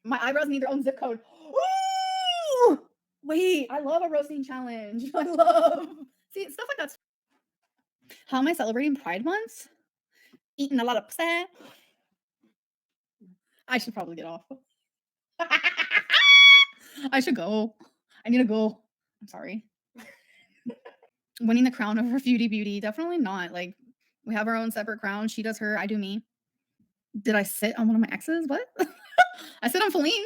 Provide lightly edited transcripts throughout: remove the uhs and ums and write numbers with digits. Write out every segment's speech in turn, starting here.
My eyebrows need their own zip code. Ooh! Wait, I love a roasting challenge. I love see stuff like that. How am I celebrating Pride Month? Eating a lot of pussy. I should probably get off. I should go. I need to go. I'm sorry. Winning the crown over Foodie Beauty, definitely not. Like, we have our own separate crown. She does her, I do me. Did I sit on one of my exes? What? I sit on Feline.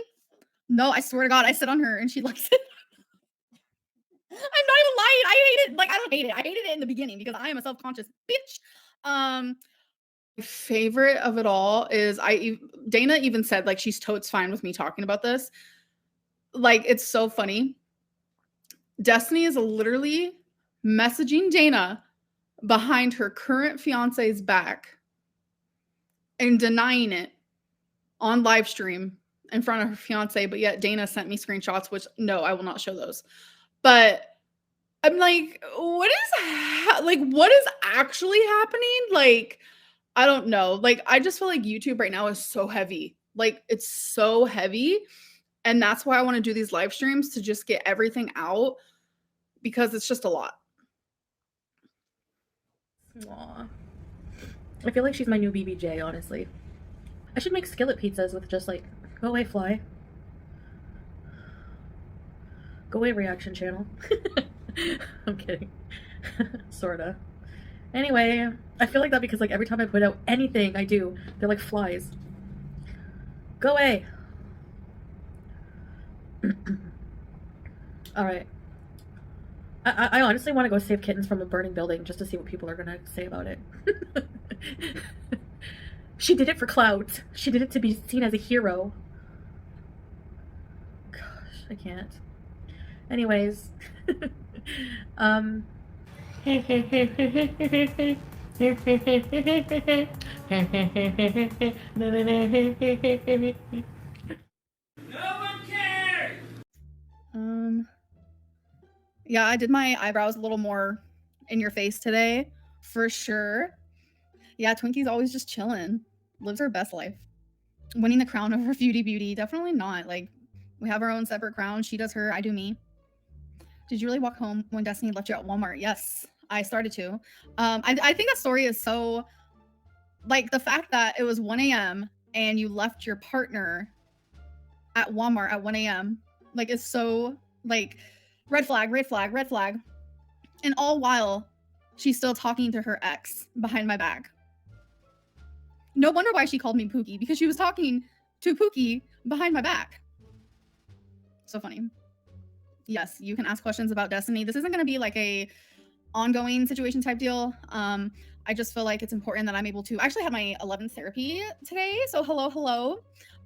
No, I swear to God, I sit on her and she likes it. I'm not even lying. I hate it. Like, I don't hate it. I hated it in the beginning because I am a self-conscious bitch. My favorite of it all is Dana even said like she's totes fine with me talking about this. Like, it's so funny. Destiny is literally messaging Dana behind her current fiance's back and denying it on live stream in front of her fiance, but yet Dana sent me screenshots, which no, I will not show those. But I'm like, what is actually happening? Like, I don't know. Like, I just feel like YouTube right now is so heavy. Like, it's so heavy. And that's why I want to do these live streams, to just get everything out, because it's just a lot. Aww. I feel like she's my new BBJ, honestly. I should make skillet pizzas with just like, go away, fly. Go away, reaction channel. I'm kidding. Sorta. Anyway, I feel like that because like every time I put out anything I do, they're like flies. Go away. Alright. I honestly want to go save kittens from a burning building just to see what people are gonna say about it. She did it for clout. She did it to be seen as a hero. Gosh, I can't. Anyways. No one cares. Yeah, I did my eyebrows a little more in your face today, for sure. Yeah, Twinkie's always just chilling, lives her best life. Winning the crown over Foodie Beauty, definitely not. Like, we have our own separate crown. She does her, I do me. Did you really walk home when Destiny left you at Walmart? Yes, I started to. I think that story is so, like, the fact that it was 1 a.m. and you left your partner at Walmart at 1 a.m. like, is so, like, red flag, red flag, red flag. And all while she's still talking to her ex behind my back. No wonder why she called me Pookie, because she was talking to Pookie behind my back. So funny. Yes, you can ask questions about Destiny. This isn't going to be like a ongoing situation type deal. I just feel like it's important that I'm able to. I actually had my 11th therapy today, so hello.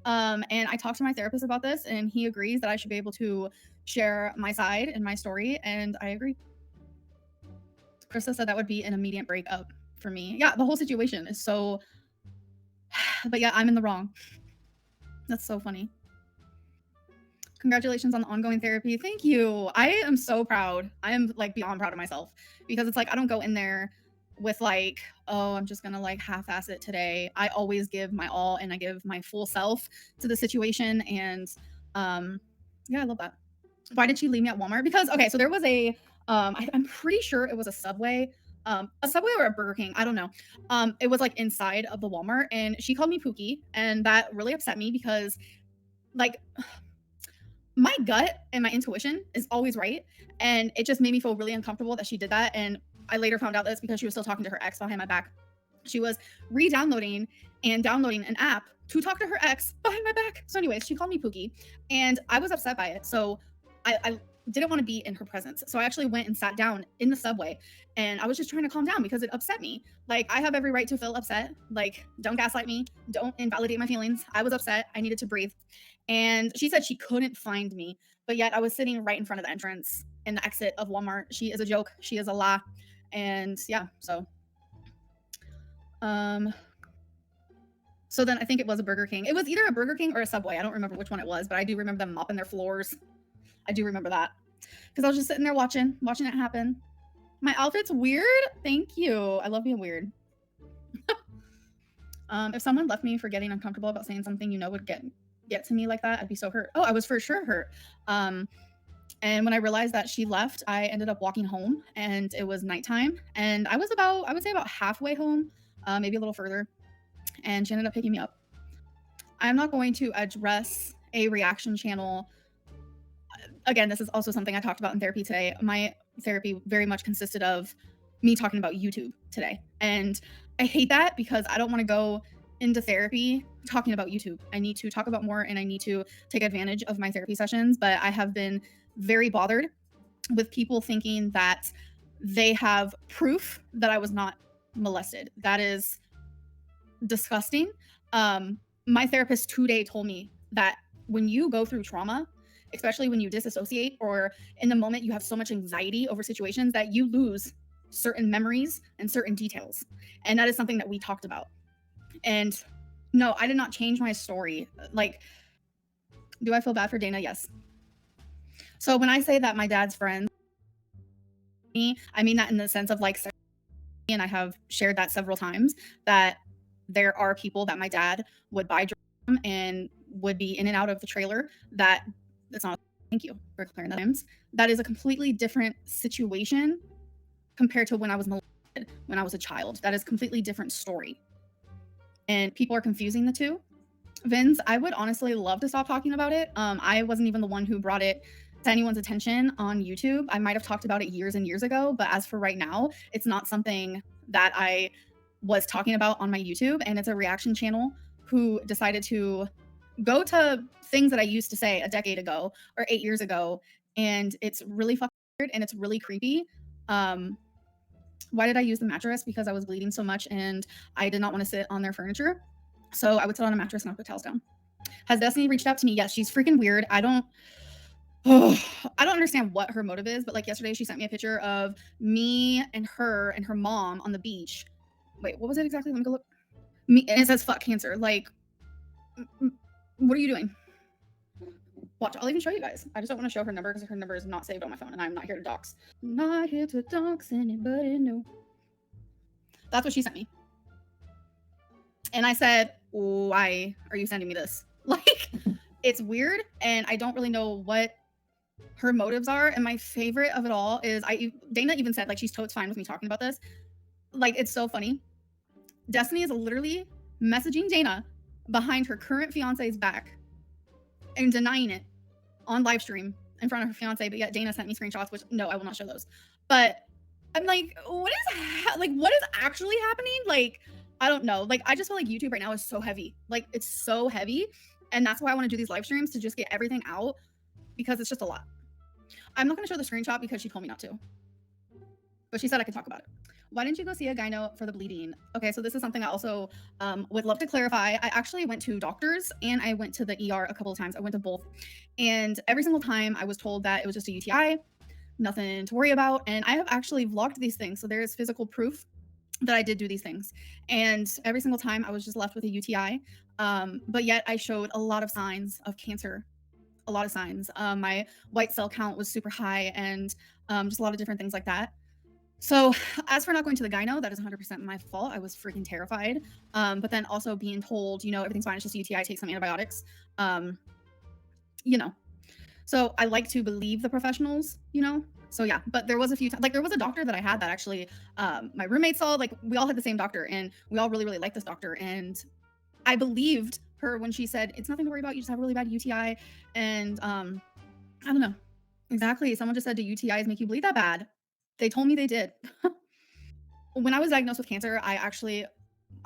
And I talked to my therapist about this, and he agrees that I should be able to share my side and my story, and I agree. Krista said that would be an immediate breakup for me. Yeah, the whole situation is so. But yeah, I'm in the wrong. That's so funny. Congratulations on the ongoing therapy. Thank you. I am so proud. I am like beyond proud of myself, because it's like I don't go in there with like, oh, I'm just gonna like half-ass it today. I always give my all and I give my full self to the situation. And yeah, I love that. Why did she leave me at Walmart? Because okay, so there was a I'm pretty sure it was a Subway or a Burger King. I don't know. It was like inside of the Walmart, and she called me Pookie, and that really upset me because like my gut and my intuition is always right, and it just made me feel really uncomfortable that she did that. And I later found out that's because she was still talking to her ex behind my back. She was re-downloading and downloading an app to talk to her ex behind my back. So anyways, she called me Pookie, and I was upset by it. So I didn't want to be in her presence. So I actually went and sat down in the Subway, and I was just trying to calm down because it upset me. Like, I have every right to feel upset. Like, don't gaslight me. Don't invalidate my feelings. I was upset. I needed to breathe. And she said she couldn't find me, but yet I was sitting right in front of the entrance in the exit of Walmart. She is a joke. She is a lie. And yeah, so then I think it was a Burger King. It was either a Burger King or a Subway. I don't remember which one it was, but I do remember them mopping their floors. I do remember that because I was just sitting there watching it happen. My outfit's weird. Thank you. I love being weird. If someone left me for getting uncomfortable about saying something, would get get to me like that, I'd be so hurt. Oh, I was for sure hurt. And when I realized that she left, I ended up walking home, and it was nighttime. And I was about, I would say about halfway home, maybe a little further. And she ended up picking me up. I'm not going to address a reaction channel. Again, this is also something I talked about in therapy today. My therapy very much consisted of me talking about YouTube today. And I hate that because I don't want to go into therapy talking about YouTube. I need to talk about more, and I need to take advantage of my therapy sessions. But I have been very bothered with people thinking that they have proof that I was not molested. That is disgusting. My therapist today told me that when you go through trauma, especially when you disassociate or in the moment you have so much anxiety over situations, that you lose certain memories and certain details. And that is something that we talked about. And no, I did not change my story. Like, do I feel bad for Dana? Yes. So when I say that my dad's friends, I mean that in the sense of like, and I have shared that several times, that there are people that my dad would buy drugs from and would be in and out of the trailer. That it's not. Thank you for clearing that. That is a completely different situation compared to when I was molested when I was a child. That is a completely different story, and people are confusing the two. Vince, I would honestly love to stop talking about it. I wasn't even the one who brought it to anyone's attention on YouTube. I might have talked about it years and years ago, but as for right now, it's not something that I was talking about on my YouTube. And it's a reaction channel who decided to go to things that I used to say a decade ago or 8 years ago. And it's really fucking weird and it's really creepy. Why did I use the mattress? Because I was bleeding so much and I did not want to sit on their furniture. So I would sit on a mattress and I would put towels down. Has Destiny reached out to me? Yes, she's freaking weird. I don't understand what her motive is, but like yesterday she sent me a picture of me and her mom on the beach. Wait, what was it exactly? Let me go look. Me, and it says fuck cancer. Like, what are you doing? Watch, I'll even show you guys. I just don't want to show her number because her number is not saved on my phone and I'm not here to dox. Not here to dox anybody, no. That's what she sent me. And I said, why are you sending me this? Like, it's weird, and I don't really know what her motives are. And my favorite of it all is Dana even said, like, she's totally fine with me talking about this. Like, it's so funny. Destiny is literally messaging Dana behind her current fiance's back and denying it on live stream in front of her fiance, but yet Dana sent me screenshots, which no, I will not show those. But I'm like, what is actually happening? Like, I don't know. Like, I just feel like YouTube right now is so heavy. Like, it's so heavy. And that's why I want to do these live streams, to just get everything out, because it's just a lot. I'm not going to show the screenshot because she told me not to. But she said I could talk about it. Why didn't you go see a gyno for the bleeding? Okay, so this is something I also would love to clarify. I actually went to doctors and I went to the ER a couple of times. I went to both. And every single time I was told that it was just a UTI, nothing to worry about. And I have actually vlogged these things. So there is physical proof that I did do these things. And every single time I was just left with a UTI. But yet I showed a lot of signs of cancer, a lot of signs. My white cell count was super high, and just a lot of different things like that. So as for not going to the gyno, that is 100% my fault. I was freaking terrified. But then also being told, everything's fine, it's just a UTI, take some antibiotics. So I like to believe the professionals, So yeah, but there was a few times, like there was a doctor that I had that actually my roommate saw. Like, we all had the same doctor and we all really, really liked this doctor. And I believed her when she said, it's nothing to worry about, you just have a really bad UTI. And I don't know. Exactly. Someone just said, do UTIs make you bleed that bad? They told me they did. When I was diagnosed with cancer, I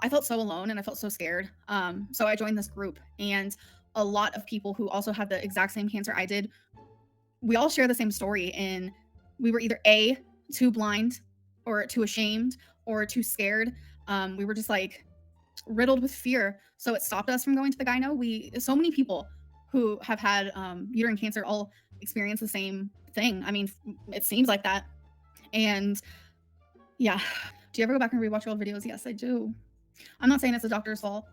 felt so alone and I felt so scared. So I joined this group, and a lot of people who also had the exact same cancer I did, we all share the same story. And we were either A, too blind, or too ashamed, or too scared. We were just like riddled with fear. So it stopped us from going to the gyno. So many people who have had uterine cancer all experience the same thing. I mean, it seems like that. And yeah. Do you ever go back and rewatch old videos? Yes, I do. I'm not saying it's the doctor's fault.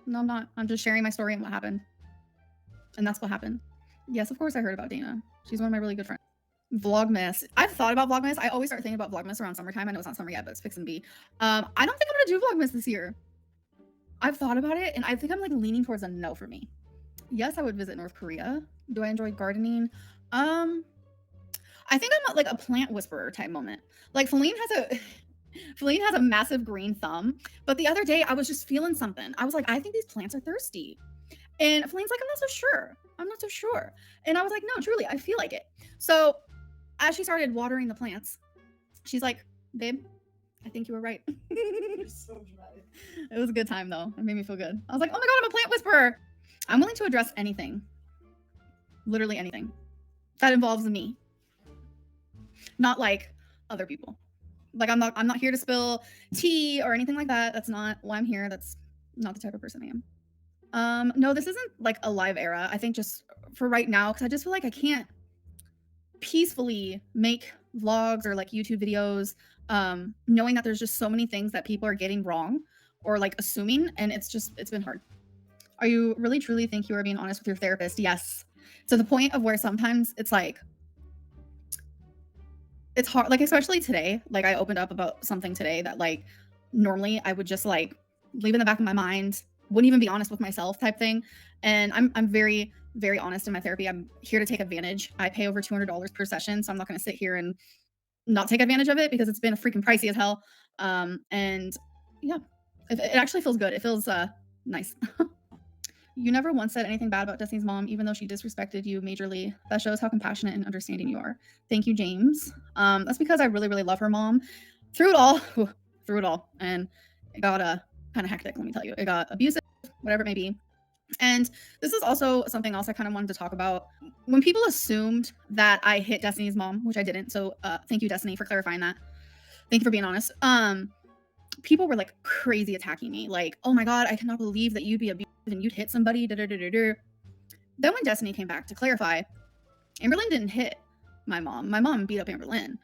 No, I'm not. I'm just sharing my story and what happened. And that's what happened. Yes, of course I heard about Dana. She's one of my really good friends. Vlogmas. I've thought about Vlogmas. I always start thinking about Vlogmas around summertime. I know it's not summer yet, but it's fixing to be. I don't think I'm gonna do Vlogmas this year. I've thought about it, and I think I'm like leaning towards a no for me. Yes, I would visit North Korea. Do I enjoy gardening? I think I'm like a plant whisperer type moment. Like Feline has a massive green thumb, but the other day I was just feeling something. I was like, I think these plants are thirsty. And Feline's like, I'm not so sure. I'm not so sure. And I was like, no, truly, I feel like it. So as she started watering the plants, she's like, babe, I think you were right. You're so dry. It was a good time though. It made me feel good. I was like, oh my God, I'm a plant whisperer. I'm willing to address anything. Literally anything that involves me. Not like other people. Like I'm not here to spill tea or anything like that. That's not why I'm here. That's not the type of person I am. No, this isn't like a live era. I think just for right now, because I just feel like I can't peacefully make vlogs or like YouTube videos, knowing that there's just so many things that people are getting wrong or like assuming, and it's been hard. Are you really truly think you are being honest with your therapist? Yes. To the point of where sometimes it's like, it's hard, like especially today, like I opened up about something today that like normally I would just like leave in the back of my mind, wouldn't even be honest with myself type thing. And I'm very, very honest in my therapy. I'm here to take advantage. I pay over $200 per session, so I'm not going to sit here and not take advantage of it because it's been freaking pricey as hell. And yeah, it actually feels good. It feels nice. You never once said anything bad about Destiny's mom, even though she disrespected you majorly. That shows how compassionate and understanding you are. Thank you, James. That's because I really, really love her mom. Through it all. And it got kind of hectic, let me tell you. It got abusive, whatever it may be. And this is also something else I kind of wanted to talk about. When people assumed that I hit Destiny's mom, which I didn't, so thank you, Destiny, for clarifying that. Thank you for being honest. People were like crazy attacking me. Like, oh my God, I cannot believe that you'd be abusive and you'd hit somebody. Then when Destiny came back to clarify, Amberlynn didn't hit my mom. My mom beat up Amberlynn.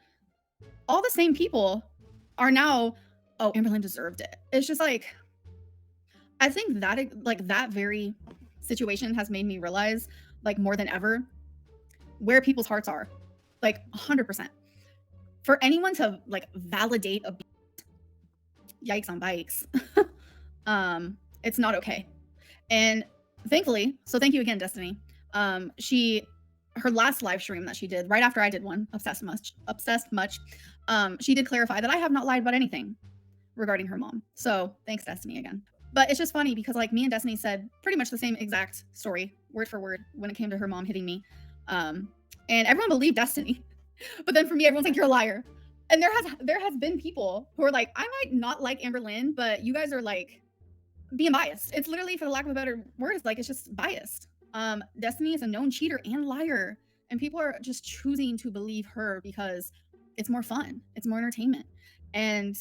All the same people are now, oh, Amberlynn deserved it. It's just like, I think that like that very situation has made me realize like more than ever where people's hearts are. Like 100%. For anyone to like validate abuse, yikes on bikes. It's not okay. And thankfully, so thank you again, Destiny. Her last live stream that she did right after I did one, obsessed much. She did clarify that I have not lied about anything regarding her mom. So thanks, Destiny, again. But it's just funny because like me and Destiny said pretty much the same exact story, word for word, when it came to her mom hitting me. And everyone believed Destiny. But then for me, everyone's like, you're a liar. And there has been people who are like, I might not like Amberlynn, but you guys are like being biased. It's literally, for the lack of a better word, it's like it's just biased. Destiny is a known cheater and liar, and people are just choosing to believe her because it's more fun, it's more entertainment. And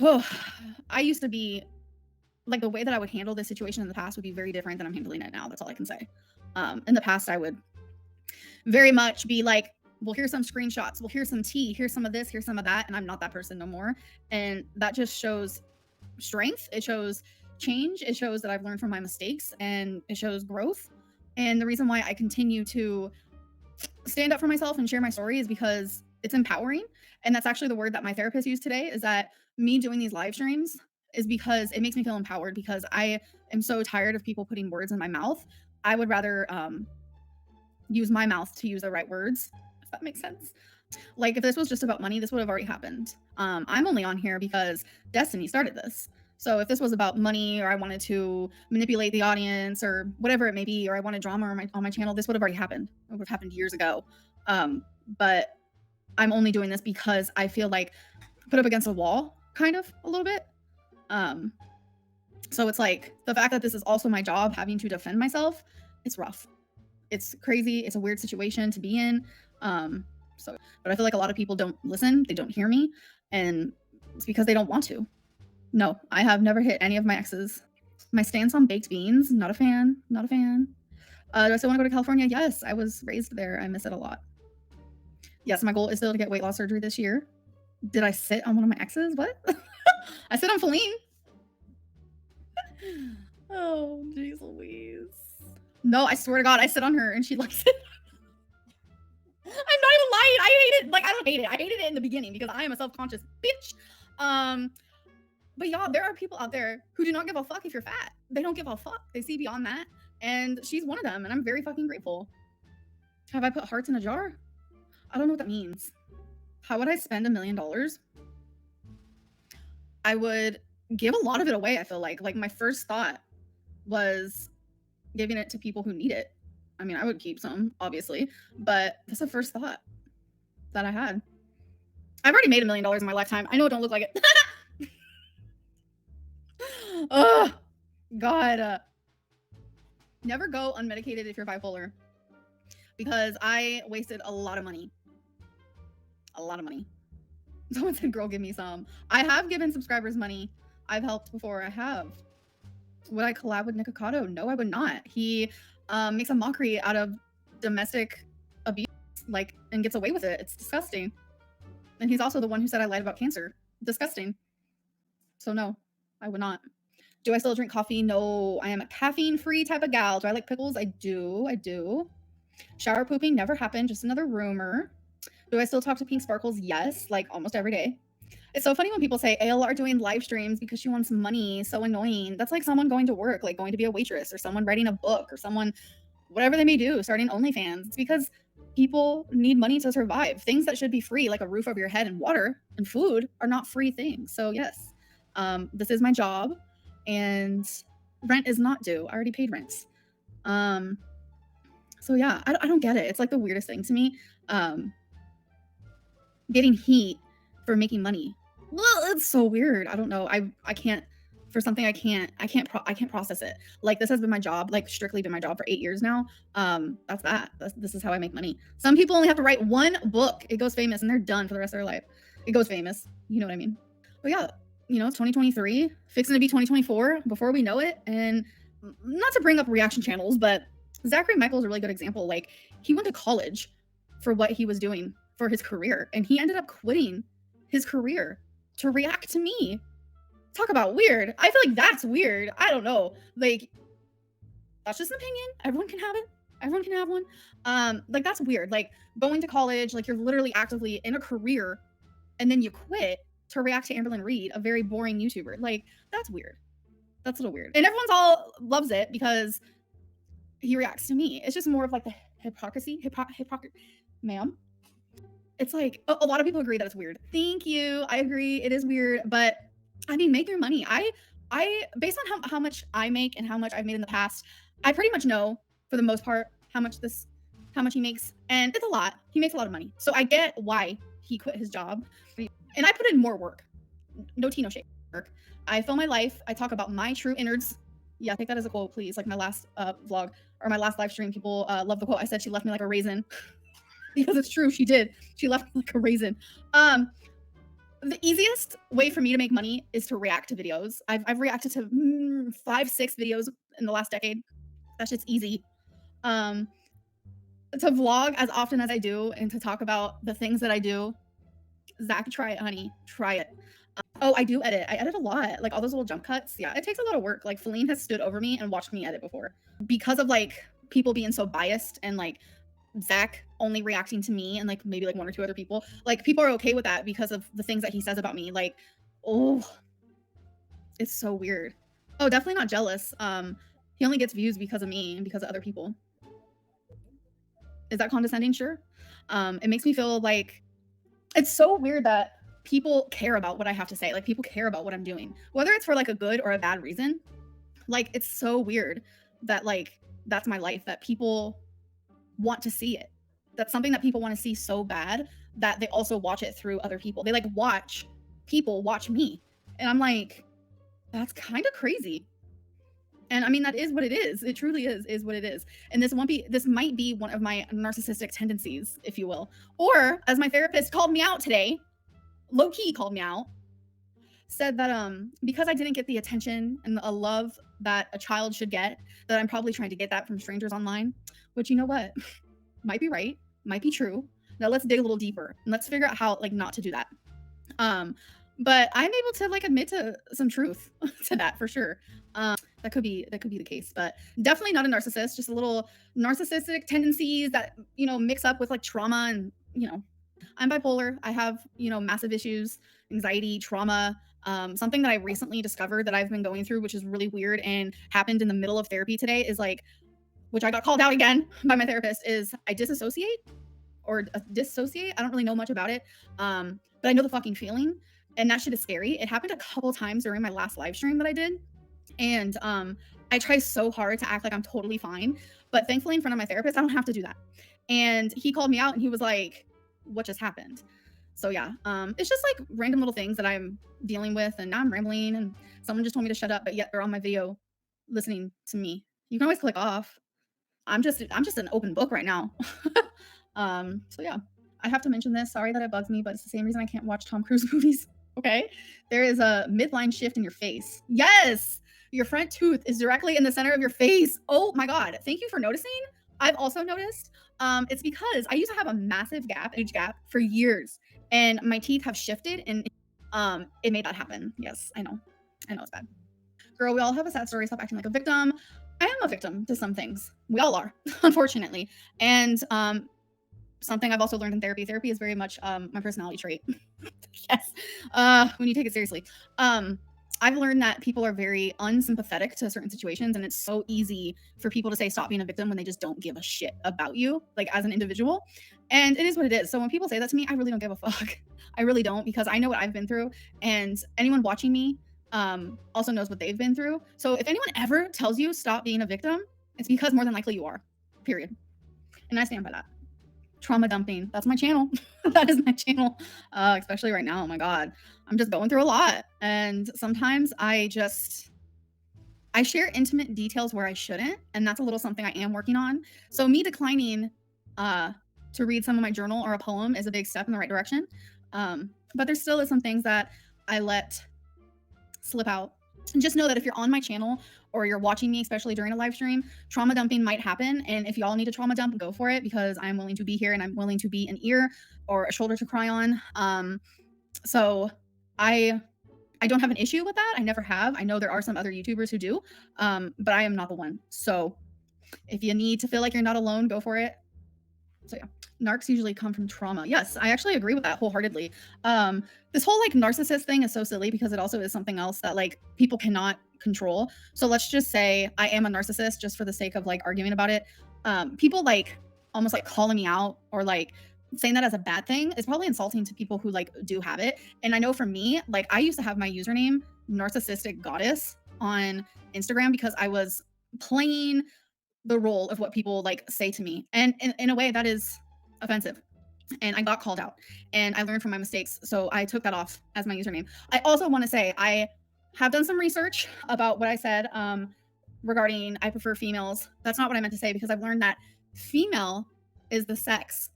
I used to be like, the way that I would handle this situation in the past would be very different than I'm handling it now. That's all I can say. In the past, I would very much be like, well, here's some screenshots. Well, here's some tea. Here's some of this. Here's some of that. And I'm not that person no more. And that just shows strength. It shows change. It shows that I've learned from my mistakes, and it shows growth. And the reason why I continue to stand up for myself and share my story is because it's empowering. And that's actually the word that my therapist used today, is that me doing these live streams is because it makes me feel empowered, because I am so tired of people putting words in my mouth. I would rather use my mouth to use the right words, if that makes sense. Like, if this was just about money, this would have already happened. I'm only on here because Destiny started this. So if this was about money, or I wanted to manipulate the audience, or whatever it may be, or I wanted drama on my channel, this would have already happened. It would have happened years ago. But I'm only doing this because I feel like put up against a wall, kind of, a little bit. So it's like, the fact that this is also my job, having to defend myself, it's rough. It's crazy. It's a weird situation to be in. But I feel like a lot of people don't listen. They don't hear me. And it's because they don't want to. No, I have never hit any of my exes. My stance on baked beans, not a fan. Not a fan. Do I still want to go to California? Yes, I was raised there. I miss it a lot. Yes, my goal is still to get weight loss surgery this year. Did I sit on one of my exes? What? I sit on Feline. Oh, jeez Louise. No, I swear to God, I sit on her and she likes it. I'm not even lying. I hate it. Like, I don't hate it. I hated it in the beginning because I am a self-conscious bitch. But y'all, there are people out there who do not give a fuck if you're fat. They don't give a fuck. They see beyond that. And she's one of them, and I'm very fucking grateful. Have I put hearts in a jar? I don't know what that means. How would I spend $1 million? I would give a lot of it away, I feel like. Like, my first thought was giving it to people who need it. I mean, I would keep some, obviously, but that's the first thought that I had. I've already made $1 million in my lifetime. I know it don't look like it. Oh, God. Never go unmedicated if you're bipolar, because I wasted a lot of money. A lot of money. Someone said, girl, give me some. I have given subscribers money. I've helped before. I have. Would I collab with Nikocado? No, I would not. He makes a mockery out of domestic abuse, like, and gets away with it. It's disgusting. And he's also the one who said I lied about cancer. Disgusting. So no, I would not. Do I still drink coffee? No, I am a caffeine-free type of gal. Do I like pickles? I do. Shower pooping never happened, just another rumor. Do I still talk to Pink Sparkles? Yes, like almost every day. It's so funny when people say ALR doing live streams because she wants money. So annoying. That's like someone going to work, like going to be a waitress, or someone writing a book, or someone, whatever they may do, starting OnlyFans. It's because people need money to survive. Things that should be free, like a roof over your head and water and food, are not free things. So yes, this is my job, and rent is not due. I already paid rent. So yeah, I don't get it. It's like the weirdest thing to me. Getting heat for making money. Well, it's so weird. I don't know. I can't, for something I can't process it. Like, this has been my job, like strictly been my job for 8 years now. This is how I make money. Some people only have to write one book. It goes famous and they're done for the rest of their life. It goes famous. You know what I mean? But yeah, you know, it's 2023, fixing to be 2024 before we know it. And not to bring up reaction channels, but Zachary Michael's a really good example. Like, he went to college for what he was doing for his career, and he ended up quitting his career to react to me. Talk about weird. I feel like that's weird. I don't know. Like, that's just an opinion. Everyone can have it. Everyone can have one. Like, that's weird. Like, going to college, like, you're literally actively in a career, and then you quit to react to Amberlynn Reed, a very boring YouTuber. Like, that's weird. That's a little weird. And everyone's all loves it because he reacts to me. It's just more of like the hypocrisy. Ma'am. It's like a lot of people agree that it's weird. Thank you. I agree. It is weird, but I mean, make your money. I based on how much I make and how much I've made in the past, I pretty much know for the most part how much he makes, and it's a lot. He makes a lot of money, so I get why he quit his job. And I put in more work. No tea, no shade. Work. I film my life. I talk about my true innards. Yeah, take that as a quote, please. Like my last vlog or my last live stream, people love the quote. I said she left me like a raisin. Because it's true, she did. She left me like a raisin. The easiest way for me to make money is to react to videos. I've reacted to 5, 6 videos in the last decade. That shit's easy. To vlog as often as I do and to talk about the things that I do. Zach, try it, honey. Try it. Oh, I do edit. I edit a lot. Like all those little jump cuts. Yeah, it takes a lot of work. Like Feline has stood over me and watched me edit before. Because of like people being so biased and like Zach only reacting to me and like maybe like 1 or 2 other people. Like people are okay with that because of the things that he says about me. Like, oh, it's so weird. Oh, definitely not jealous. He only gets views because of me and because of other people. Is that condescending? Sure. It makes me feel like it's so weird that people care about what I have to say. Like people care about what I'm doing, whether it's for like a good or a bad reason. Like it's so weird that like that's my life, that people want to see it. That's something that people want to see so bad that they also watch it through other people. They like watch people watch me. And I'm like, that's kind of crazy. And I mean, that is what it is. It truly is what it is. And this might be one of my narcissistic tendencies, if you will. Or as my therapist called me out today, low-key called me out, said that because I didn't get the attention and the love that a child should get, that I'm probably trying to get that from strangers online. Which, you know what, might be right, might be true. Now let's dig a little deeper and let's figure out how like not to do that. But I'm able to like admit to some truth to that for sure. That could be the case, but definitely not a narcissist. Just a little narcissistic tendencies that, you know, mix up with like trauma. And, you know, I'm bipolar. I have, you know, massive issues, anxiety, trauma. Something that I recently discovered that I've been going through, which is really weird and happened in the middle of therapy today, is like which I got called out again by my therapist, is I dissociate or dissociate. I don't really know much about it, but I know the fucking feeling, and that shit is scary. It happened a couple times during my last live stream that I did, and I try so hard to act like I'm totally fine, but thankfully in front of my therapist, I don't have to do that. And he called me out and he was like, "What just happened?" So yeah, it's just like random little things that I'm dealing with, and now I'm rambling, and someone just told me to shut up, but yet they're on my video listening to me. You can always click off. I'm just an open book right now. So yeah, I have to mention this. Sorry that it bugs me, but it's the same reason I can't watch Tom Cruise movies. Okay, there is a midline shift in your face. Yes, your front tooth is directly in the center of your face. Oh my god, thank you for noticing. I've also noticed. It's because I used to have a massive age gap for years, and my teeth have shifted, and it made that happen. Yes, I know it's bad. Girl, we all have a sad story. Stop acting like a victim. I am a victim to some things. We all are, unfortunately. And something I've also learned in therapy. Therapy is very much my personality trait. Yes, when you take it seriously. I've learned that people are very unsympathetic to certain situations, and it's so easy for people to say stop being a victim when they just don't give a shit about you, like as an individual. And it is what it is. So when people say that to me, I really don't give a fuck. I really don't, because I know what I've been through, and anyone watching me also knows what they've been through. So if anyone ever tells you stop being a victim, it's because more than likely you are. Period. And I stand by that. Trauma dumping. That's my channel. That is my channel. Especially right now. Oh my god, I'm just going through a lot, and sometimes I share intimate details where I shouldn't, and that's a little something I am working on. So me declining to read some of my journal or a poem is a big step in the right direction. But there still is some things that I let slip out. And just know that if you're on my channel or you're watching me, especially during a live stream, trauma dumping might happen. And if y'all need to trauma dump, go for it, because I'm willing to be here and I'm willing to be an ear or a shoulder to cry on. So I don't have an issue with that. I never have. I know there are some other YouTubers who do, but I am not the one. So if you need to feel like you're not alone, go for it. So yeah, narcs usually come from trauma. Yes, I actually agree with that wholeheartedly. This whole like narcissist thing is so silly, because it also is something else that like people cannot control. So let's just say I am a narcissist, just for the sake of like arguing about it. People like almost like calling me out or like saying that as a bad thing is probably insulting to people who like do have it. And I know for me, like I used to have my username narcissistic goddess on Instagram because I was playing the role of what people like say to me, and in a way that is offensive, and I got called out, and I learned from my mistakes, so I took that off as my username. I also want to say I have done some research about what I said regarding I prefer females. That's not what I meant to say, because I've learned that female is the sex,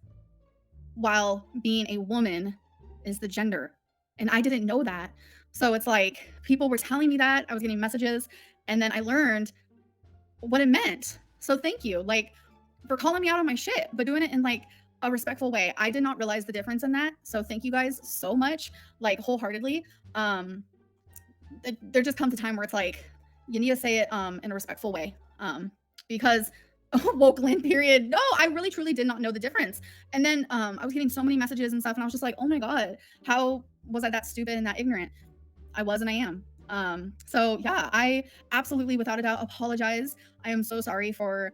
while being a woman is the gender, and I didn't know that. So it's like people were telling me that, I was getting messages, and then I learned what it meant. So thank you, like, for calling me out on my shit, but doing it in like a respectful way. I did not realize the difference in that. So thank you guys so much, like wholeheartedly. There just comes a time where it's like you need to say it in a respectful way. Because woke Lynn period. No, I really truly did not know the difference. And then I was getting so many messages and stuff, and I was just like, oh my god, how was I that stupid and that ignorant? I was and I am. So yeah, I absolutely, without a doubt, apologize. I am so sorry for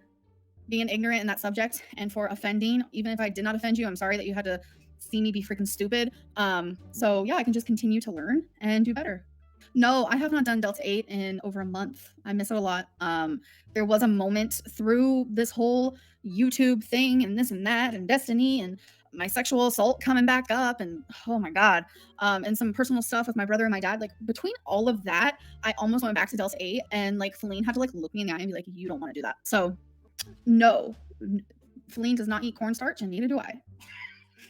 being ignorant in that subject and for offending. Even if I did not offend you, I'm sorry that you had to see me be freaking stupid. So yeah, I can just continue to learn and do better. No, I have not done Delta 8 in over a month. I miss it a lot. There was a moment through this whole YouTube thing and this and that and Destiny and my sexual assault coming back up, and oh my god, and some personal stuff with my brother and my dad. Like between all of that, I almost went back to Delta 8, and like Feline had to like look me in the eye and be like, "You don't want to do that." So no, Feline does not eat cornstarch, and neither do I.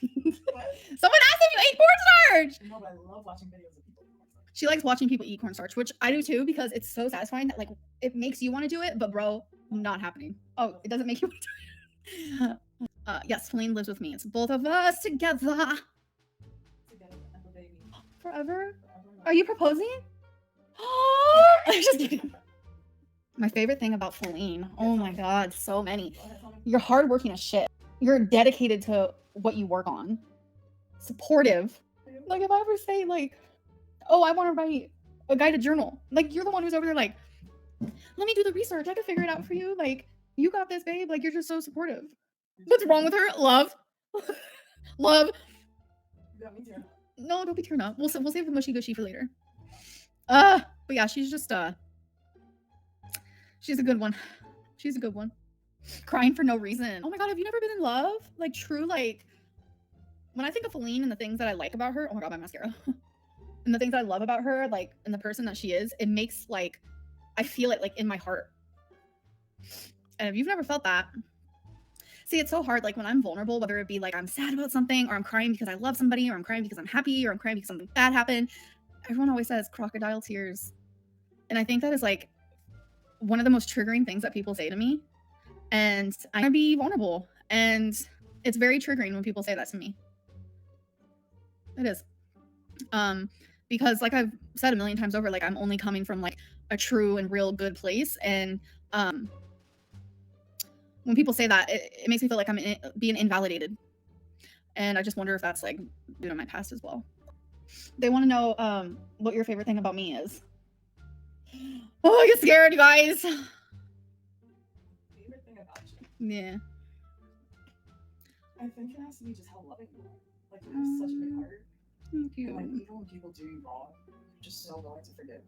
Someone asked if you ate cornstarch. No, but I love watching videos of people eat cornstarch. She likes watching people eat cornstarch, which I do too, because it's so satisfying that like it makes you want to do it, but bro, not happening. Oh, it doesn't make you want to do it. Yes, Feline lives with me. It's both of us together. Together and a baby. Forever? Forever. Are you proposing? I'm just kidding. My favorite thing about Feline, oh my god, so many. You're hardworking as shit. You're dedicated to what you work on. Supportive. Like if I ever say like, oh, I want to write a guided journal, like you're the one who's over there like, let me do the research. I can figure it out for you. Like You got this, babe. Like, you're just so supportive. What's wrong with her? Love. Love. You got me tearing up. No, don't be tearing up. We'll save the mushy gushy for later. But yeah, she's just she's a good one. She's a good one. Crying for no reason. Oh my god, have you never been in love? Like, true, like, when I think of Feline and the things that I like about her, oh my god, my mascara. And the things I love about her, like, and the person that she is, it makes, like, I feel it, like, in my heart. And if you've never felt that, see, it's so hard, like, when I'm vulnerable, whether it be, like, I'm sad about something, or I'm crying because I love somebody, or I'm crying because I'm happy, or I'm crying because something bad happened, everyone always says crocodile tears. And I think that is, like, one of the most triggering things that people say to me. And I'm gonna be vulnerable. And it's very triggering when people say that to me. It is. Because like I've said a million times over, like, I'm only coming from, like, a true and real good place. And when people say that, it makes me feel like I'm being invalidated. And I just wonder if that's, like, due to my past as well. They want to know what your favorite thing about me is. Oh, I get scared, you guys. Favorite thing about you? Yeah. I think it has to be just how loving you are. Like, you have such a big heart. Thank And like, you. even when people do you wrong, you're just so willing to forgive.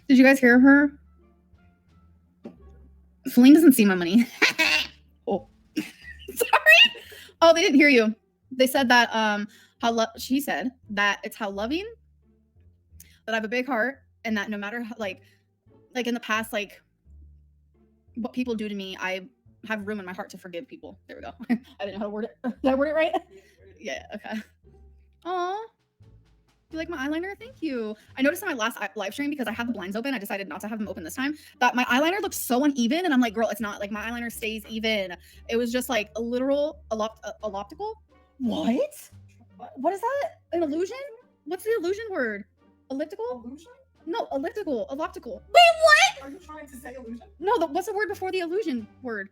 Did you guys hear her? Feline doesn't see my money. Oh, sorry. Oh, they didn't hear you. They said that she said that it's how loving, that I have a big heart, and that no matter how, like in the past, like, what people do to me, I have room in my heart to forgive people. There we go. I didn't know how to word it. Did I word it right? Yeah. Okay. Aw. You like my eyeliner? Thank you. I noticed in my last live stream, because I have the blinds open, I decided not to have them open this time, that my eyeliner looked so uneven, and I'm like, girl, it's not. Like, my eyeliner stays even. It was just like a literal elliptical. What? What is that? An illusion? What's the illusion word? Elliptical? Illusion? No, elliptical. Elliptical. Are you trying to say illusion? No, what's the word before the illusion word?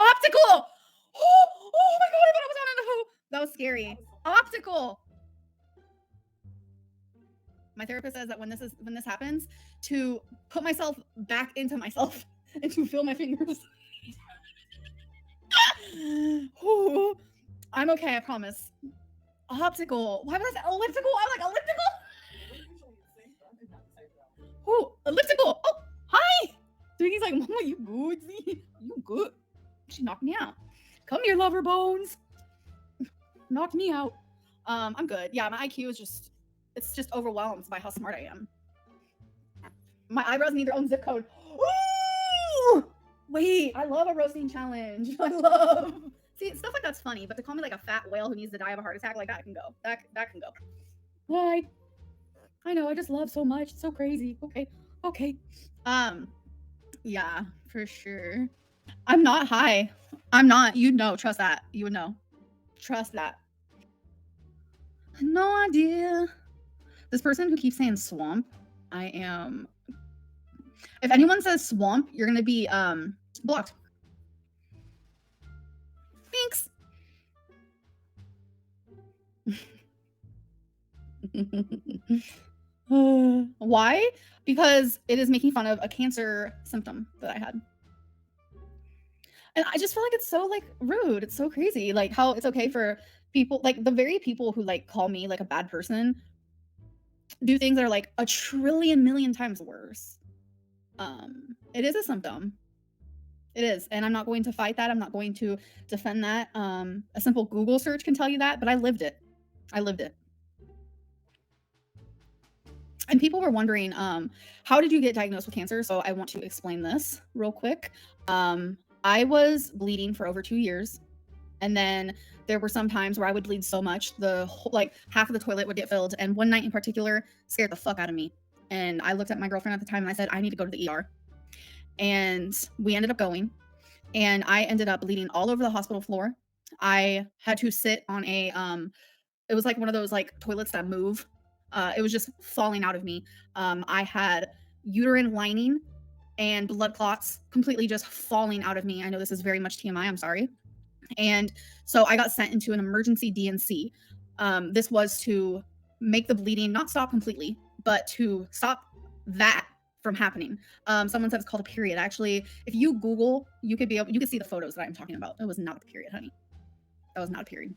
Optical. Oh my god, I thought I was on a who. That was scary. Optical. My therapist says that when this happens, to put myself back into myself and to feel my fingers. Ooh, I'm okay, I promise. Optical. Why would I say elliptical? I'm like, elliptical? We're usually the same friend and not the same friend. Oh, elliptical. Oh, hi. Twiggy's like, Mama, you good? You good? She knocked me out. Come here, lover bones. Knocked me out. I'm good. Yeah, my IQ is just, it's just overwhelmed by how smart I am. My eyebrows need their own zip code. Ooh! Wait, I love a roasting challenge. I love. See, stuff like that's funny, but to call me like a fat whale who needs to die of a heart attack, like, that can go. That can go. Why? I know, I just love so much. It's so crazy. Okay. Yeah, for sure. I'm not high. I'm not. You'd know. Trust that. You would know. Trust that. No idea. This person who keeps saying swamp, I am. If anyone says swamp, you're gonna be blocked. Thanks. Why? Because it is making fun of a cancer symptom that I had. And I just feel like it's so, like, rude. It's so crazy. Like, how it's okay for people, like, the very people who, like, call me, like, a bad person, do things that are, like, a trillion million times worse. It is a symptom. It is. And I'm not going to fight that. I'm not going to defend that. A simple Google search can tell you that, but I lived it. I lived it. And people were wondering, how did you get diagnosed with cancer? So I want to explain this real quick. I was bleeding for over 2 years. And then there were some times where I would bleed so much, the whole, like, half of the toilet would get filled. And one night in particular scared the fuck out of me. And I looked at my girlfriend at the time and I said, I need to go to the ER. And we ended up going. And I ended up bleeding all over the hospital floor. I had to sit on a, it was like one of those, like, toilets that move. It was just falling out of me. I had uterine lining and blood clots completely just falling out of me. I know this is very much TMI, I'm sorry. And so I got sent into an emergency DNC. This was to make the bleeding not stop completely, but to stop that from happening. Someone said it's called a period. Actually, if you Google, you could see the photos that I'm talking about. It was not a period, honey. That was not a period.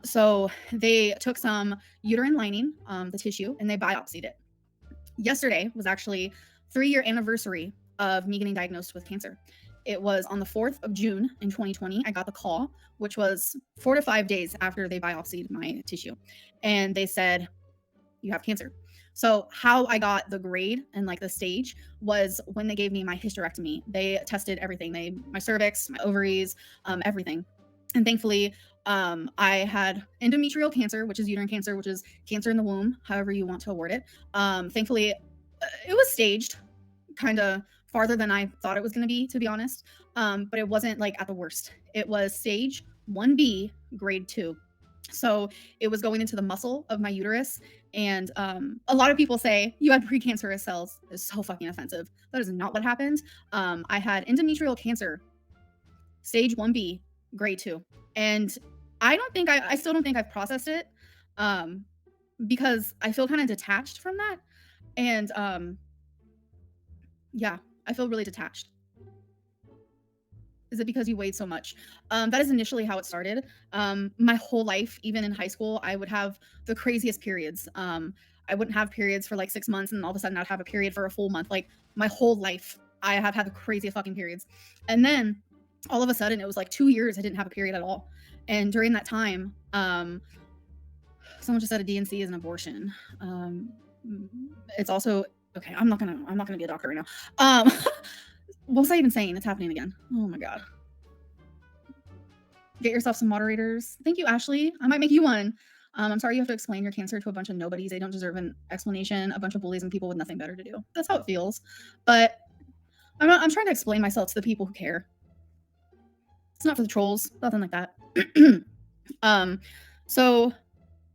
So they took some uterine lining, the tissue, and they biopsied it. Yesterday was actually 3-year anniversary of me getting diagnosed with cancer. It was on the 4th of June in 2020. I got the call, which was 4 to 5 days after they biopsied my tissue. And they said, you have cancer. So how I got the grade and like the stage was when they gave me my hysterectomy. They tested everything. My cervix, my ovaries, everything. And thankfully, I had endometrial cancer, which is uterine cancer, which is cancer in the womb, however you want to award it. Thankfully, it was staged kind of farther than I thought it was going to be honest. But it wasn't like at the worst. It was stage 1B, grade 2. So it was going into the muscle of my uterus. And a lot of people say you had precancerous cells. It's so fucking offensive. That is not what happened. I had endometrial cancer, stage 1B, grade 2. And I still don't think I've processed it because I feel kind of detached from that. And yeah, I feel really detached. Is it because you weighed so much? That is initially how it started. My whole life, even in high school, I would have the craziest periods. I wouldn't have periods for like 6 months, and all of a sudden I'd have a period for a full month. Like my whole life, I have had the craziest fucking periods. And then all of a sudden, it was like 2 years I didn't have a period at all. And during that time, someone just said a DNC is an abortion. It's also okay. I'm not gonna be a doctor right now. What was I even saying? It's happening again. Oh my god. Get yourself some moderators. Thank you, Ashley. I might make you one. I'm sorry you have to explain your cancer to a bunch of nobodies. They don't deserve an explanation. A bunch of bullies and people with nothing better to do. That's how it feels. But I'm trying to explain myself to the people who care. It's not for the trolls. Nothing like that. So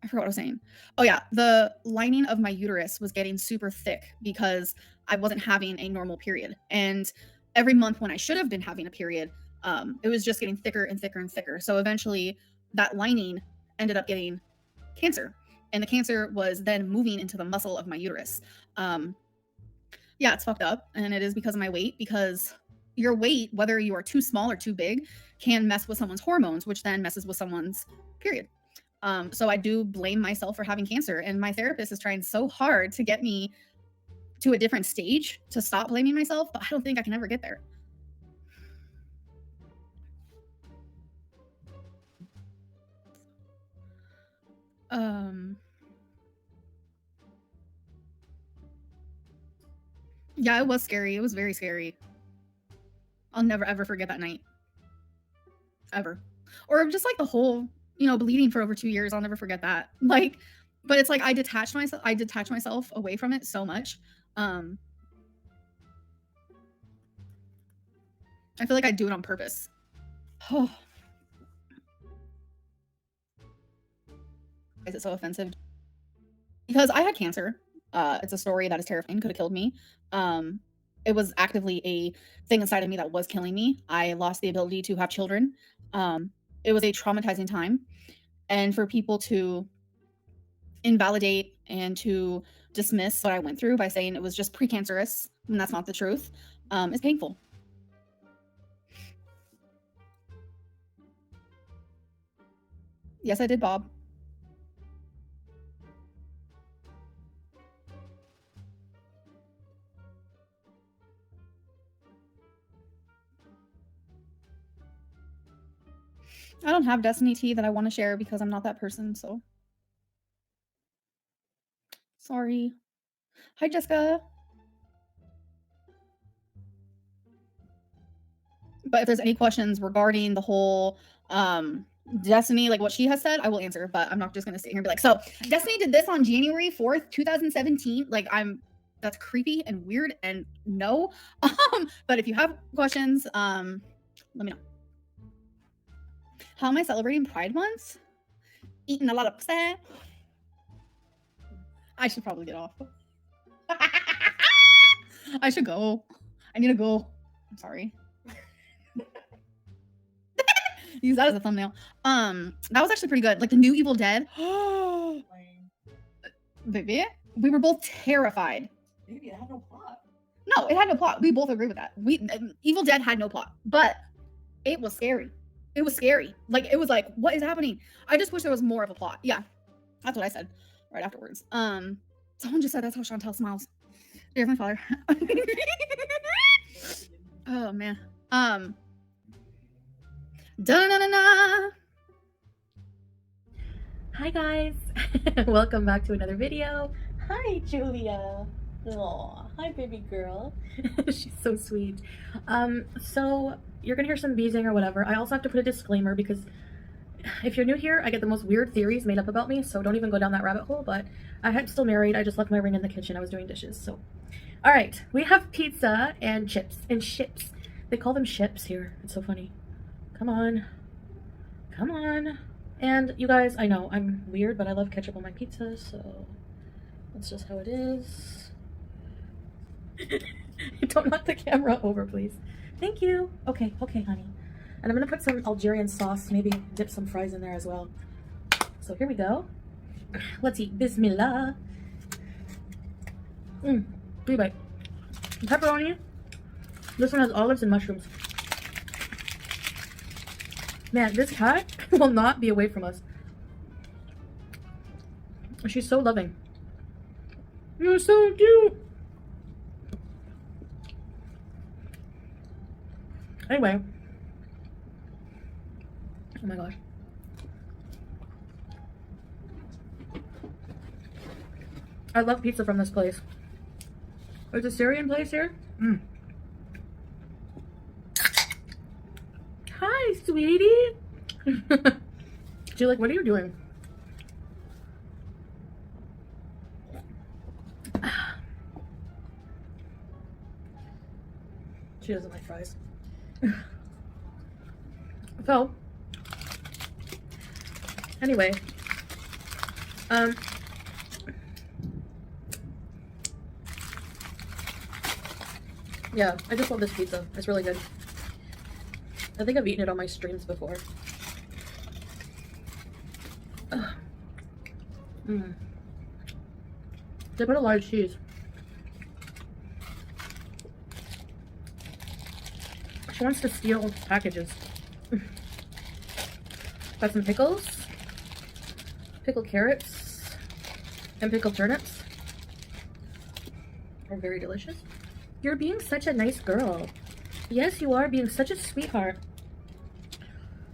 I forgot what I was saying. Oh yeah, the lining of my uterus was getting super thick because I wasn't having a normal period. And every month when I should have been having a period, it was just getting thicker and thicker and thicker. So eventually that lining ended up getting cancer. And the cancer was then moving into the muscle of my uterus. Yeah, it's fucked up. And it is because of my weight, because your weight, whether you are too small or too big, can mess with someone's hormones, which then messes with someone's period. So I do blame myself for having cancer. And my therapist is trying so hard to get me to a different stage to stop blaming myself, but I don't think I can ever get there. Yeah, it was scary. It was very scary. I'll never ever forget that night. Ever. Or just like the whole, bleeding for over 2 years. I'll never forget that. Like, but it's like I detached myself away from it so much. I feel like I do it on purpose. Oh. Why is it so offensive? Because I had cancer. It's a story that is terrifying. Could have killed me. It was actively a thing inside of me that was killing me. I lost the ability to have children. It was a traumatizing time. And for people to invalidate and to dismiss what I went through by saying it was just precancerous, when that's not the truth, is painful. Yes, I did, Bob. I don't have Destiny tea that I want to share because I'm not that person, so. Sorry. Hi, Jessica. But if there's any questions regarding the whole Destiny, like what she has said, I will answer, but I'm not just going to sit here and be like, so Destiny did this on January 4th, 2017. Like that's creepy and weird and no. But if you have questions, let me know. How am I celebrating Pride Month? Eating a lot of pussy. I should probably get off. I should go. I need to go. I'm sorry. Use that as a thumbnail. That was actually pretty good. Like the new Evil Dead. Baby, we were both terrified. Maybe I have no plot. No, it had no plot. We both agree with that. Evil Dead had no plot, but it was scary. It was scary. Like, it was like, what is happening? I just wish there was more of a plot. Yeah, that's what I said right afterwards. Someone just said that's how Chantel smiles. Dear my father. Oh man. Da-na-na-na. Hi guys, welcome back to another video. Hi Julia. Aw, hi baby girl. She's so sweet. So you're gonna hear some beezing or whatever. I also have to put a disclaimer because if you're new here, I get the most weird theories made up about me, so don't even go down that rabbit hole. But I'm still married. I just left my ring in the kitchen. I was doing dishes. So all right, we have pizza and chips and ships. They call them ships here. It's so funny. Come on, come on. And you guys, I know I'm weird, but I love ketchup on my pizza, so that's just how it is. Don't knock the camera over, please. Thank you. Okay, honey. And I'm gonna put some Algerian sauce, maybe dip some fries in there as well. So here we go. Let's eat. Bismillah. Big bite. Pepperoni. This one has olives and mushrooms. Man, this cat will not be away from us. She's so loving. You're so cute. Anyway. Oh my gosh. I love pizza from this place. There's a Syrian place here. Hi, sweetie. She's what are you doing? She doesn't like fries. So, anyway, yeah, I just love this pizza. It's really good. I think I've eaten it on my streams before. They put a lot of cheese. She wants to steal packages. Got some pickles, pickled carrots, and pickled turnips. Are very delicious. You're being such a nice girl. Yes, you are being such a sweetheart.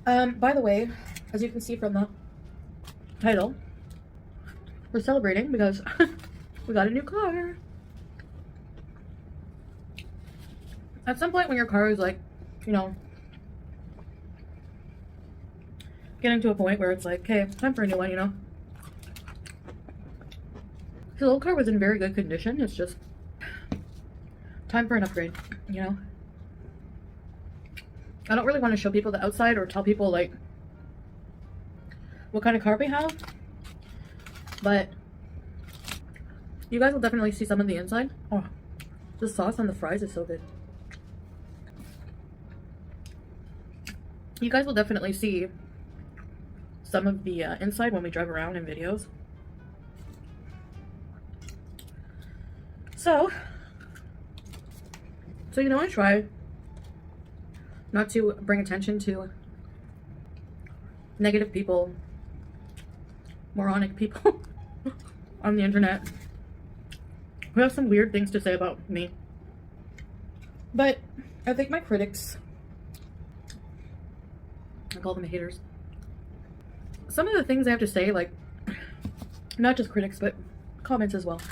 By the way, as you can see from the title, we're celebrating because we got a new car. At some point when your car is like, you know, getting to a point where it's like, okay, time for a new one, you know. His old car was in very good condition. It's just time for an upgrade, you know. I don't really want to show people the outside or tell people like what kind of car we have, but you guys will definitely see some of the inside. Oh, the sauce on the fries is so good. You guys will definitely see some of the inside when we drive around in videos. So you know, I try not to bring attention to negative people, moronic people on the internet who have some weird things to say about me. But I think my critics, I call them haters, some of the things I have to say, like, not just critics, but comments as well,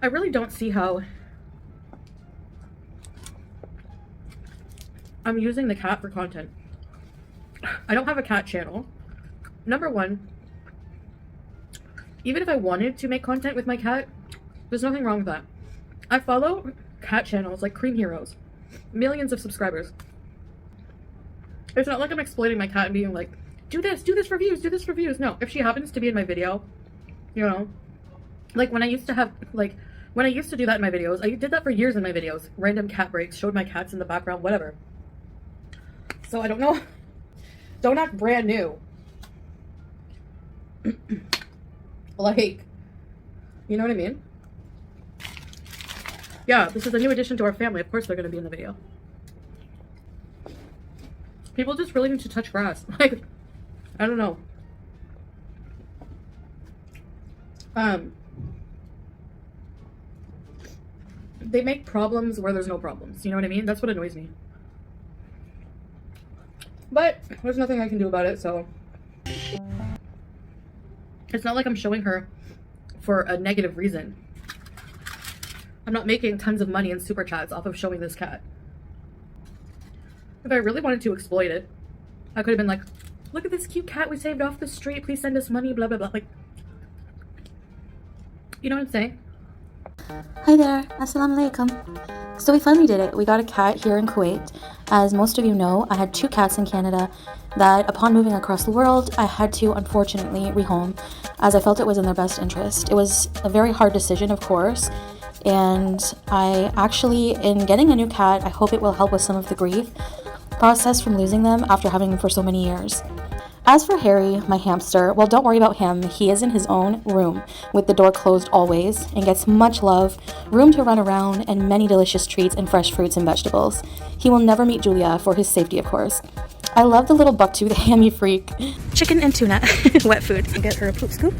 I really don't see how I'm using the cat for content. I don't have a cat channel. Number one, even if I wanted to make content with my cat, there's nothing wrong with that. I follow cat channels like Cream Heroes, millions of subscribers. It's not like I'm exploiting my cat and being like, do this for views, do this for views. No, if she happens to be in my video, you know, like when I used to have, like, when I used to do that in my videos, I did that for years in my videos. Random cat breaks, showed my cats in the background, whatever. So I don't know. Don't act brand new. Like, you know what I mean? Yeah, this is a new addition to our family. Of course they're going to be in the video. People just really need to touch grass. Like, I don't know. They make problems where there's no problems. You know what I mean? That's what annoys me. But there's nothing I can do about it, so. It's not like I'm showing her for a negative reason. I'm not making tons of money in super chats off of showing this cat. If I really wanted to exploit it, I could have been like, look at this cute cat we saved off the street. Please send us money, blah, blah, blah. Like, you know what I'm saying? Hi there, assalamu alaikum. So we finally did it. We got a cat here in Kuwait. As most of you know, I had 2 cats in Canada that upon moving across the world, I had to unfortunately rehome as I felt it was in their best interest. It was a very hard decision, of course, and I actually, in getting a new cat, I hope it will help with some of the grief process from losing them after having them for so many years. As for Harry, my hamster, well, don't worry about him. He is in his own room with the door closed always and gets much love, room to run around, and many delicious treats and fresh fruits and vegetables. He will never meet Julia for his safety, of course. I love the little bucktooth hammy freak. Chicken and tuna, wet food. Get her a poop scoop.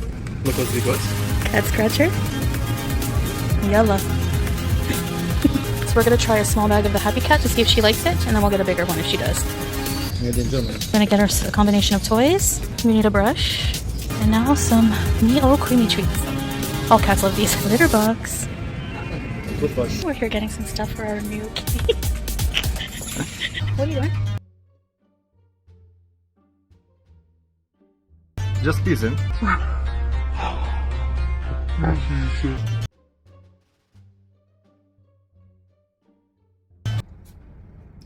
Look what's good. Cat scratcher. Yalla. So we're gonna try a small bag of the Happy Cat to see if she likes it, and then we'll get a bigger one if she does. Gonna get her a combination of toys. We need a brush. And now some neat little creamy treats. All cats love these. Litter box. Good brush. We're here getting some stuff for our new kitty. What are you doing? Just peasing.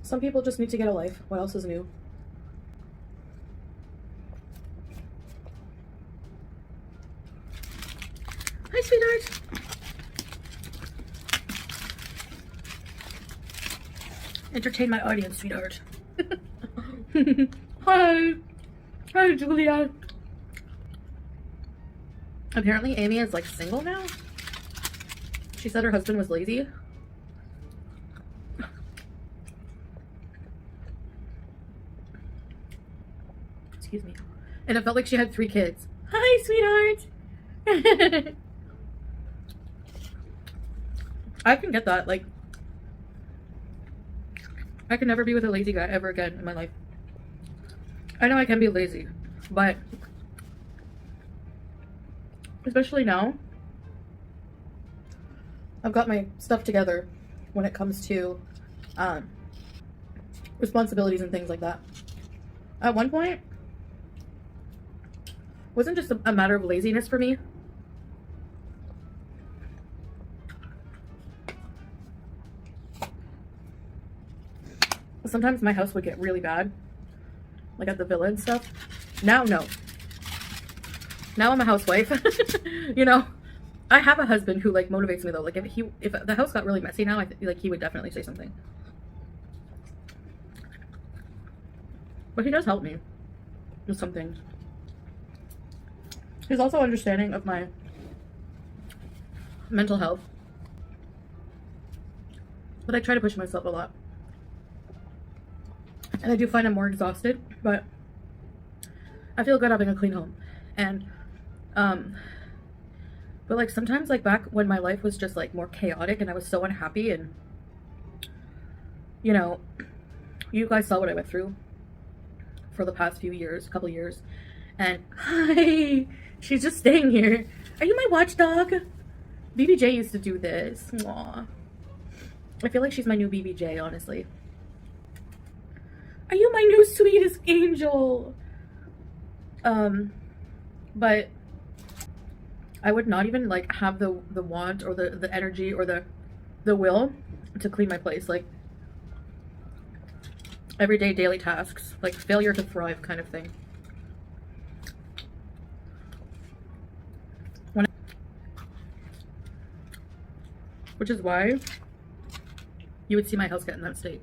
Some people just need to get a life. What else is new? Hi, sweetheart. Entertain my audience, sweetheart. Hi. Hi, Julia. Apparently, Amy is like single now. She said her husband was lazy. Excuse me. And it felt like she had 3 kids. Hi, sweetheart. I can get that. Like, I can never be with a lazy guy ever again in my life. I know I can be lazy, but especially now, I've got my stuff together when it comes to responsibilities and things like that. At one point, it wasn't just a matter of laziness for me. Sometimes my house would get really bad, like at the villa and stuff. Now, no. Now I'm a housewife. You know, I have a husband who like motivates me though. Like if the house got really messy now, like he would definitely say something. But he does help me with some things. He's also understanding of my mental health. But I try to push myself a lot. And I do find I'm more exhausted, but I feel good having a clean home. And but like sometimes, like back when my life was just like more chaotic and I was so unhappy, and you know, you guys saw what I went through for the past few years, couple years. And hi, she's just staying here. Are you my watchdog? BBJ used to do this. Aww. I feel like she's my new BBJ, honestly. Are you my new sweetest angel? But I would not even like have the want or the energy or the will to clean my place. Like everyday daily tasks, like failure to thrive kind of thing. Which is why you would see my house get in that state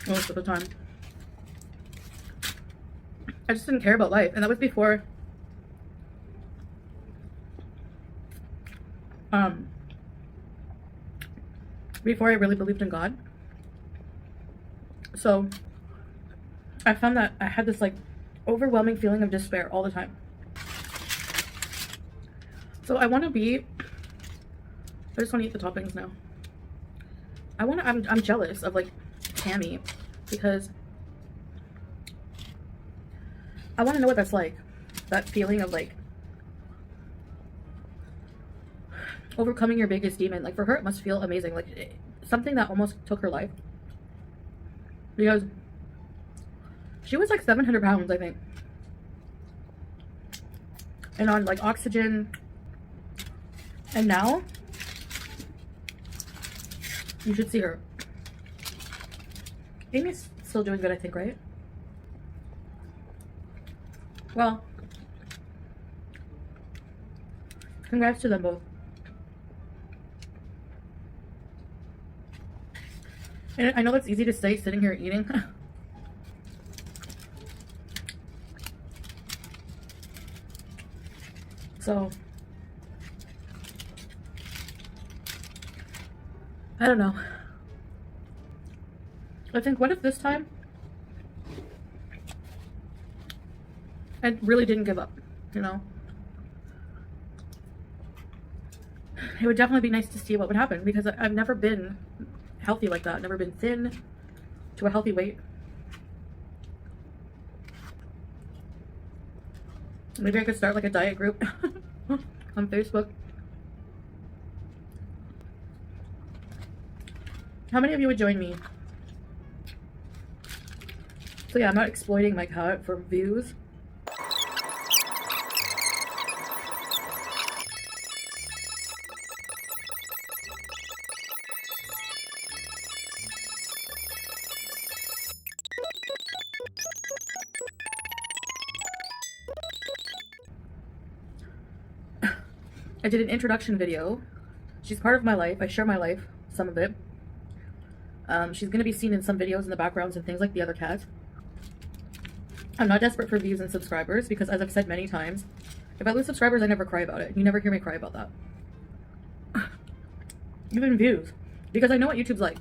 most of the time. I just didn't care about life, and that was before before I really believed in God. So I found that I had this like overwhelming feeling of despair all the time. So I want to be, I just want to eat the toppings now. I'm jealous of like Tammy because I want to know what that's like. That feeling of like overcoming your biggest demon. Like for her, it must feel amazing. Like something that almost took her life. Because she was like 700 pounds, I think. And on like oxygen. And now, you should see her. Amy's still doing good, I think, right? Well, congrats to them both. And I know that's easy to say sitting here eating. So, I don't know. I think, what if this time I really didn't give up, you know? It would definitely be nice to see what would happen because I've never been healthy like that. Never been thin to a healthy weight. Maybe I could start like a diet group on Facebook. How many of you would join me? So yeah, I'm not exploiting my cat for views. I did an introduction video. She's part of my life. I share my life, some of it. She's going to be seen in some videos in the backgrounds and things like the other cats. I'm not desperate for views and subscribers because, as I've said many times, if I lose subscribers, I never cry about it. You never hear me cry about that. Even views. Because I know what YouTube's like.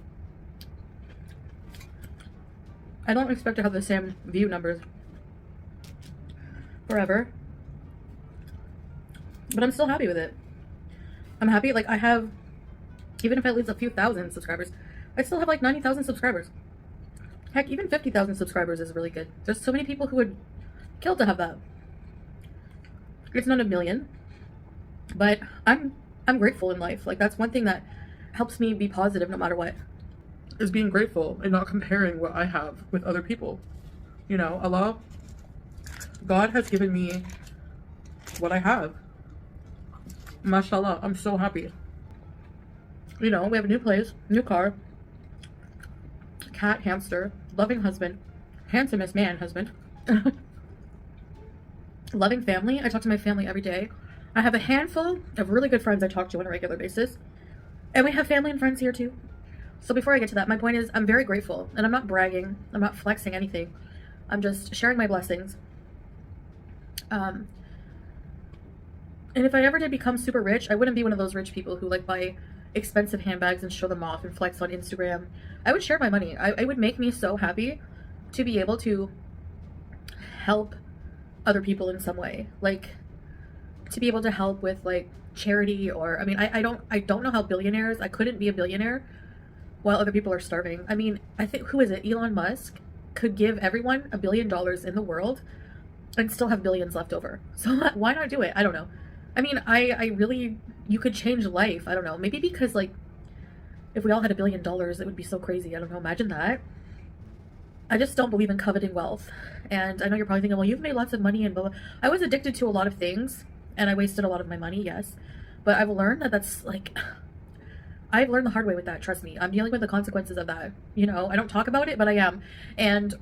I don't expect to have the same view numbers forever. But I'm still happy with it. I'm happy, like, I have, even if I lose a few thousand subscribers, I still have like 90,000 subscribers. Heck, even 50,000 subscribers is really good. There's so many people who would kill to have that. It's not a million, but I'm grateful in life. Like, that's one thing that helps me be positive no matter what. Is being grateful and not comparing what I have with other people. You know, Allah, God has given me what I have. Mashallah, I'm so happy. You know, we have a new place, new car, cat, hamster, loving husband, handsomest man husband, loving family. I talk to my family every day. I have a handful of really good friends I talk to on a regular basis. And we have family and friends here too. So before I get to that, my point is I'm very grateful. And I'm not bragging. I'm not flexing anything. I'm just sharing my blessings. And if I ever did become super rich, I wouldn't be one of those rich people who like buy expensive handbags and show them off and flex on Instagram. I would share my money. It would make me so happy to be able to help other people in some way. Like, to be able to help with like charity, or I mean, I don't know how billionaires, I couldn't be a billionaire while other people are starving. I mean, I think, who is it? Elon Musk could give everyone $1 billion in the world and still have billions left over. So why not do it? I don't know. I mean, I really, you could change life. I don't know. Maybe because like, if we all had $1 billion, it would be so crazy. I don't know. Imagine that. I just don't believe in coveting wealth. And I know you're probably thinking, well, you've made lots of money and blah, blah. I was addicted to a lot of things and I wasted a lot of my money. Yes. But I've learned that that's like, I've learned the hard way with that. Trust me. I'm dealing with the consequences of that. You know, I don't talk about it, but I am. And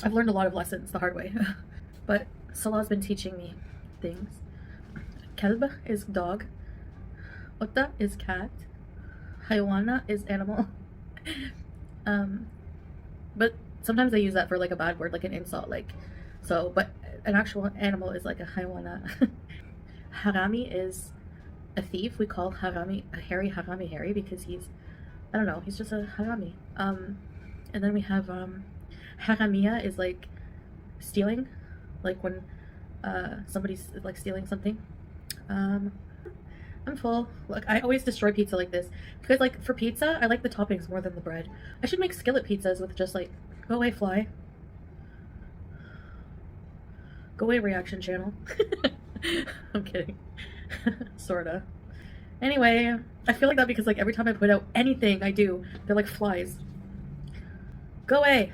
I've learned a lot of lessons the hard way. But Salah's been teaching me things. Kelb is dog. Otta is cat. Haywana is animal. But sometimes I use that for like a bad word, like an insult, like, so, but an actual animal is like a haywana. Harami is a thief we call Harami, Harry, because he's, I don't know, he's just a Harami. And then we have Haramiya is like stealing, like when somebody's like stealing something. I'm full. Look, I always destroy pizza like this because, like, for pizza, I like the toppings more than the bread. I should make skillet pizzas with just like, go away, fly. Go away, reaction channel. I'm kidding. Sorta. Anyway, I feel like that because, like, every time I put out anything I do, they're like flies. Go away.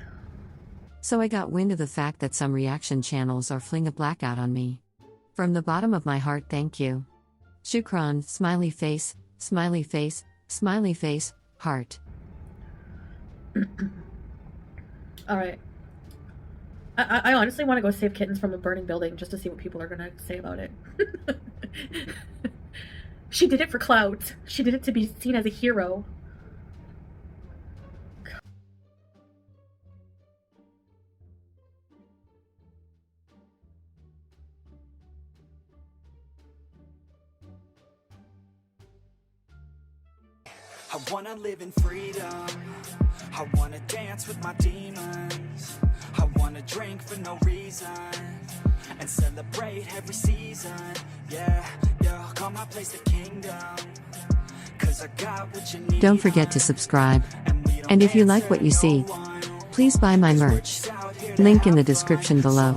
So I got wind of the fact that some reaction channels are fling a blackout on me. From the bottom of my heart, thank you. Shukran, smiley face, smiley face, smiley face, heart. Alright. I honestly want to go save kittens from a burning building just to see what people are gonna say about it. She did it for clout. She did it to be seen as a hero. I wanna live in freedom. I wanna dance with my demons. I wanna drink for no reason and celebrate every season. Yeah, call my place the kingdom. 'Cause I got what you need. Don't forget to subscribe. And if you like what you see, please buy my merch. Link in the description below.